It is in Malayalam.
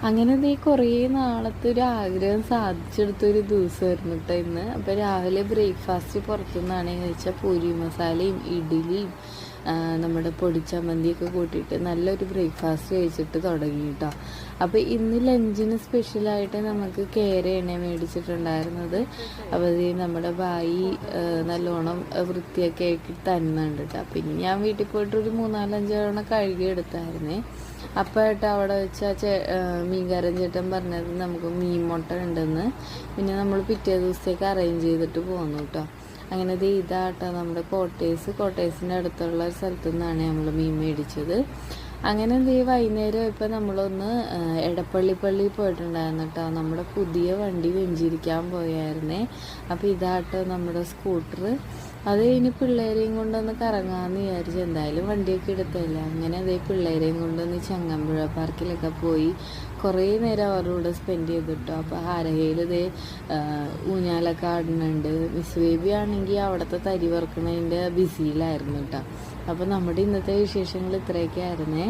അങ്ങനെ നീ കുറേ നാളത്തെ ഒരു ആഗ്രഹം സാധിച്ചെടുത്തൊരു ദിവസമായിരുന്നു കേട്ടോ ഇന്ന്. അപ്പോൾ രാവിലെ ബ്രേക്ക്ഫാസ്റ്റ് പുറത്തുനിന്നാണ് കഴിച്ചാൽ പൂരി മസാലയും ഇഡ്ഡലിയും നമ്മുടെ പൊടിച്ചമ്മന്തിയൊക്കെ കൂട്ടിയിട്ട് നല്ലൊരു ബ്രേക്ക്ഫാസ്റ്റ് കഴിച്ചിട്ട് തുടങ്ങി കേട്ടോ. അപ്പോൾ ഇന്ന് ലഞ്ചിന് സ്പെഷ്യലായിട്ട് നമുക്ക് കേരയാണ് മേടിച്ചിട്ടുണ്ടായിരുന്നത്. അപ്പോൾ ഇത് നമ്മുടെ ബായി നല്ലോണം വൃത്തിയൊക്കെ ആക്കി തന്നുന്നുണ്ട് കേട്ടോ. പിന്നെ ഞാൻ വീട്ടിൽ പോയിട്ട് ഒരു 4-5 തവണ കഴുകിയെടുത്തായിരുന്നേ. അപ്പോൾ ഏട്ടാ അവിടെ വെച്ചാൽ മീൻകാരൻ ചേട്ടൻ പറഞ്ഞത് നമുക്ക് മീൻ മുട്ട ഉണ്ടെന്ന്. പിന്നെ നമ്മൾ പിറ്റേ ദിവസത്തേക്ക് അറേഞ്ച് ചെയ്തിട്ട് പോന്നു കേട്ടോ. അങ്ങനെ ഇതാട്ടോ നമ്മുടെ കോട്ടേഴ്സിൻ്റെ അടുത്തുള്ള ഒരു സ്ഥലത്തു നിന്നാണ് നമ്മൾ മീൻ മേടിച്ചത്. അങ്ങനെ വൈകുന്നേരം ഇപ്പോൾ നമ്മളൊന്ന് എടപ്പള്ളി പോയിട്ടുണ്ടായിരുന്നു കേട്ടോ. നമ്മുടെ പുതിയ വണ്ടി വെഞ്ചിരിക്കാൻ പോയായിരുന്നേ. അപ്പോൾ ഇതാട്ടോ നമ്മുടെ സ്കൂട്ടർ. അത് കഴിഞ്ഞ് പിള്ളേരെയും കൊണ്ടൊന്ന് കറങ്ങാമെന്ന് വിചാരിച്ചു. എന്തായാലും വണ്ടിയൊക്കെ എടുത്തല്ല. അങ്ങനെ പിള്ളേരെയും കൊണ്ടൊന്ന് ചങ്ങമ്പുഴ പാർക്കിലൊക്കെ പോയി കുറേ നേരം അവരുടെ കൂടെ സ്പെൻഡ് ചെയ്തിട്ടോ. അപ്പോൾ ഹാരഹയിൽ ഊഞ്ഞാലൊക്കെ ആടുന്നുണ്ട്. മിസ് ബേബി ആണെങ്കിൽ അവിടുത്തെ തരി വറുക്കുന്നതിൻ്റെ ബിസിയിലായിരുന്നു കേട്ടോ. അപ്പോൾ നമ്മുടെ ഇന്നത്തെ വിശേഷങ്ങൾ ഇത്രയൊക്കെ ആയിരുന്നേ.